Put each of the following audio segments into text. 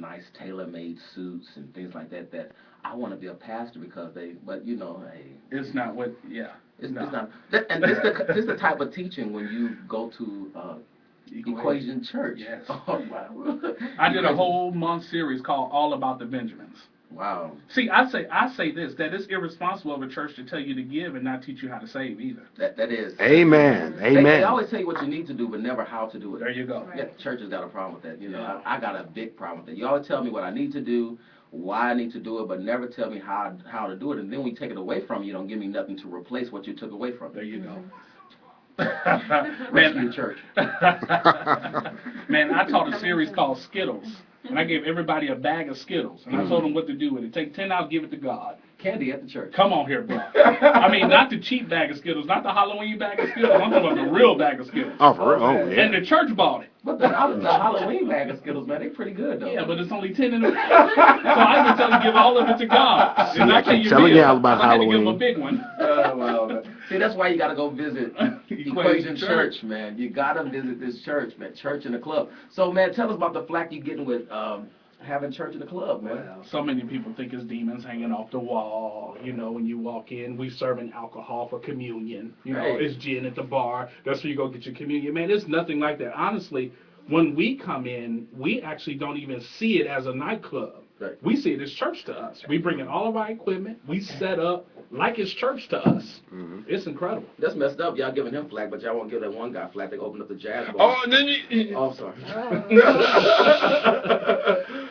nice tailor-made suits and things like that. That I want to be a pastor because they, but you know, hey, It's not what, yeah. it's not. That, and this the type of teaching when you go to Equation Church. Yes. Oh, wow. I did a whole month series called All About the Benjamins. Wow. See, I say this, that it's irresponsible of a church to tell you to give and not teach you how to save either. That is. Amen. Amen. They always tell you what you need to do, but never how to do it. There you go. Yeah, church has got a problem with that. You know, Yeah. I got a big problem with that. You always tell me what I need to do, why I need to do it, but never tell me how to do it. And then when you take it away from you, you don't give me nothing to replace what you took away from me. There you go. Rescue church. Man, I taught a series called Skittles, and I gave everybody a bag of Skittles, and I told them what to do with it. Take 10 out, give it to God. Candy at the church. Come on here, bro. I mean, not the cheap bag of Skittles, not the Halloween bag of Skittles. I'm talking about the real bag of Skittles. Oh, for real? Oh, yeah. And the church bought it. But the Halloween bag of Skittles, man, they pretty good though. Yeah, but it's only 10 in the bag. So I can tell you give all of it to God. And I tell you telling real, y'all about I had to give him a Halloween. big one. Well, man. See, that's why you got to go visit Equation Church, man. You got to visit this church, man. Church in the club. So, man, tell us about the flack you getting with having church in the club, man. Well, so many people think it's demons hanging off the wall. You know, when you walk in, we serving alcohol for communion. You know, Hey. it's gin at the bar. That's where you go get your communion. Man, it's nothing like that. Honestly, when we come in, we actually don't even see it as a nightclub. Right. We see it as church to us. We bring in all of our equipment. We set up like it's church to us. Mm-hmm. It's incredible. That's messed up. Y'all giving him flack, but y'all won't give that one guy flack. They opened up the jazz bar. Oh, and then you... Oh, sorry.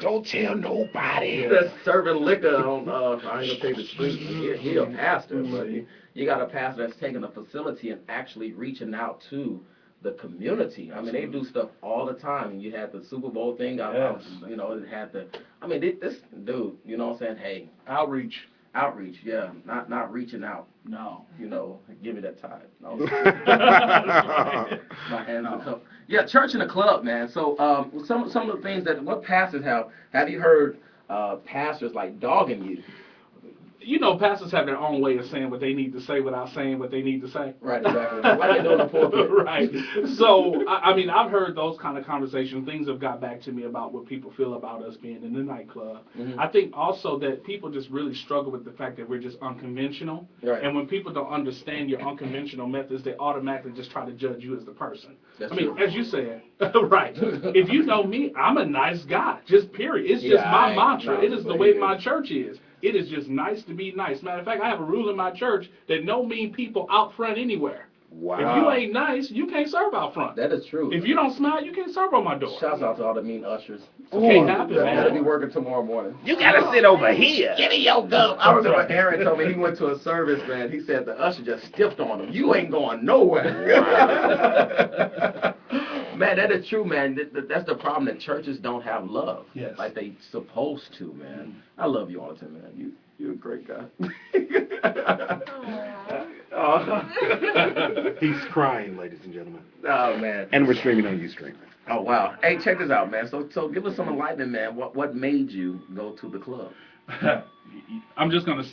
Don't tell nobody. That's serving liquor on, I ain't gonna take the street. He a pastor, but you got a pastor that's taking a facility and actually reaching out to the community. I mean, they do stuff all the time. And you had the Super Bowl thing. You know, it had the. I mean, this dude. You know what I'm saying? Hey, Outreach. outreach. Yeah, not reaching out. No. You know, give me that time. No. Right. My hands are cupped. Yeah, church in the club, man. So some of the things that what pastors have you heard pastors like dogging you? You know, pastors have their own way of saying what they need to say without saying what they need to say. Right, exactly. Like they do in the pulpit. Right. So, I mean, I've heard those kind of conversations. Things have got back to me about what people feel about us being in the nightclub. Mhm. I think also that people just really struggle with the fact that we're just unconventional. Right. And when people don't understand your unconventional methods, they automatically just try to judge you as the person. That's I mean, true. as you said, right. If you know me, I'm a nice guy. Just period. It's just Yeah, my I ain't mantra. nice, It is the but way yeah. my church is. It is just nice to be nice. Matter of fact, I have a rule in my church that no mean people out front anywhere. Wow. If you ain't nice, you can't serve out front. That is true. If you don't smile, you can't serve on my door. Shouts out to all the mean ushers. Can't happen, They'll man. be working tomorrow morning. You gotta sit over here. Give me your gun. I remember Aaron told me he went to a service, man. He said the usher just stiffed on him. You ain't going nowhere. Man, that is true, man. That's the problem, that churches don't have love. Yes. Like they supposed to, man. I love you, Alton, man. You're a great guy. He's crying, ladies and gentlemen. Oh, man. And we're streaming on Ustream. Oh, wow. Hey, check this out, man. So give us some enlightenment, man. What made you go to the club? I'm just going to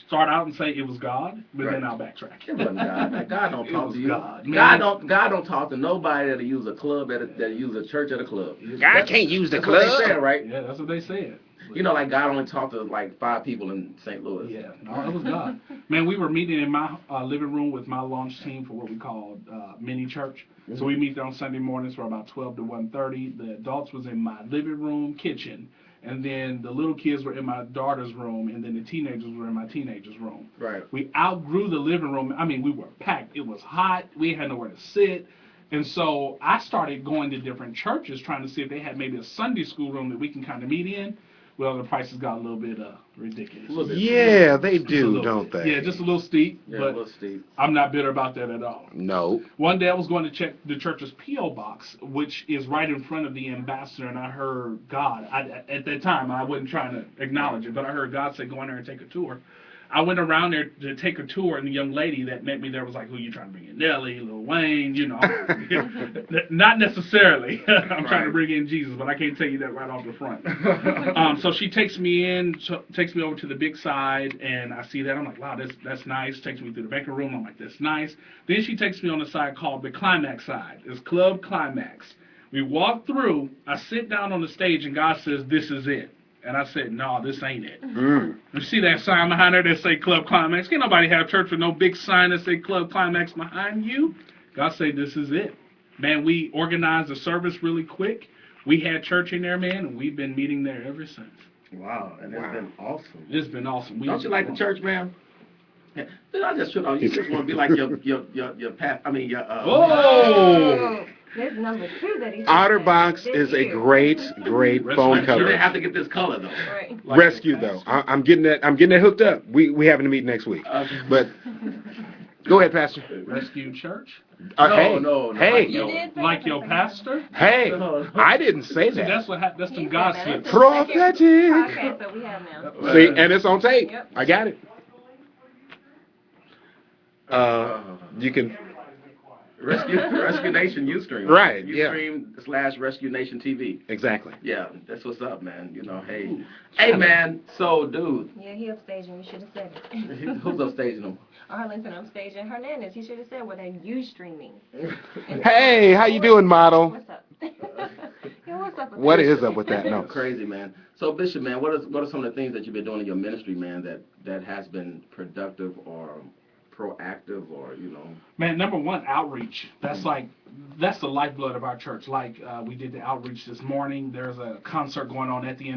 start out and say it was God, but then Right. I'll backtrack. It wasn't God. Man, God don't It talk was to you. God, God man. don't talk to nobody that'll use a club that'll use a church at a club. God can't use the That's what they club. said, right? Yeah, that's what they said. You know, like God only talked to like 5 people in St. Louis. Yeah, no, it was God. Man, we were meeting in my living room with my launch team for what we called mini church. Mm-hmm. So we meet there on Sunday mornings for about 12 to 1:30. The adults was in my living room, kitchen, and then the little kids were in my daughter's room, and then the teenagers were in my teenager's room. Right. We outgrew the living room. I mean, we were packed. It was hot. We had nowhere to sit. And so I started going to different churches trying to see if they had maybe a Sunday school room that we can kind of meet in. Well, the prices got a little bit ridiculous. A little bit. Yeah, they Just a do, little don't bit. they? Yeah, just a little steep, Yeah, but little steep. I'm not bitter about that at all. No. One day I was going to check the church's P.O. box, which is right in front of the ambassador, and I heard God. At that time, I wasn't trying to acknowledge it, but I heard God say, go in there and take a tour. I went around there to take a tour, and the young lady that met me there was like, who you trying to bring in? Nelly, Lil Wayne, you know. Not necessarily. I'm trying to bring in Jesus, but I can't tell you that right off the front. So she takes me in, takes me over to the big side, and I see that. I'm like, wow, that's nice. Takes me through the banquet room. I'm like, that's nice. Then she takes me on the side called the Climax side. It's Club Climax. We walk through, I sit down on the stage, and God says, "This is it." And I said, "No, this ain't it." You see that sign behind there that say Club Climax? Can't nobody have church with no big sign that say Club Climax behind you. God said, "This is it." Man, we organized the service really quick. We had church in there, man, and we've been meeting there ever since. Wow, and it's been awesome. It's been awesome. Don't you like the church, man? Yeah. Did I just trip on you? Just want to be like your past. I mean your. Oh! There's number 2 that he's OtterBox is a great phone You cover. didn't have to get this color though. Right. Like Rescue though. I'm getting that hooked up. We having a meeting next week. But go ahead, Pastor. Rescue Church? Hey, no. hey, You did say Like that, your but- pastor? hey! I didn't say See, that. that's He some said God that. slips. That's the Prophetic. second podcast that we have now. See, and it's on tape. Yep. I got it. You can. Rescue Nation Ustream. Right, yeah. Ustream/Rescue Nation TV. Exactly. Yeah, that's what's up, man. You know, hey, man. So, dude, Yeah, he upstaging. You should have said it. who's upstaging him? Arlington upstaging Hernandez. He should have said what they you streaming. Hey, how you doing, model? What's up? Yeah, what's up? With What that? is up with that? No. Crazy, man. So, Bishop, man, what are some of the things that you've been doing in your ministry, man, that has been productive or proactive or Man, number one, outreach. That's the lifeblood of our church. Like we did the outreach this morning. There's a concert going on at the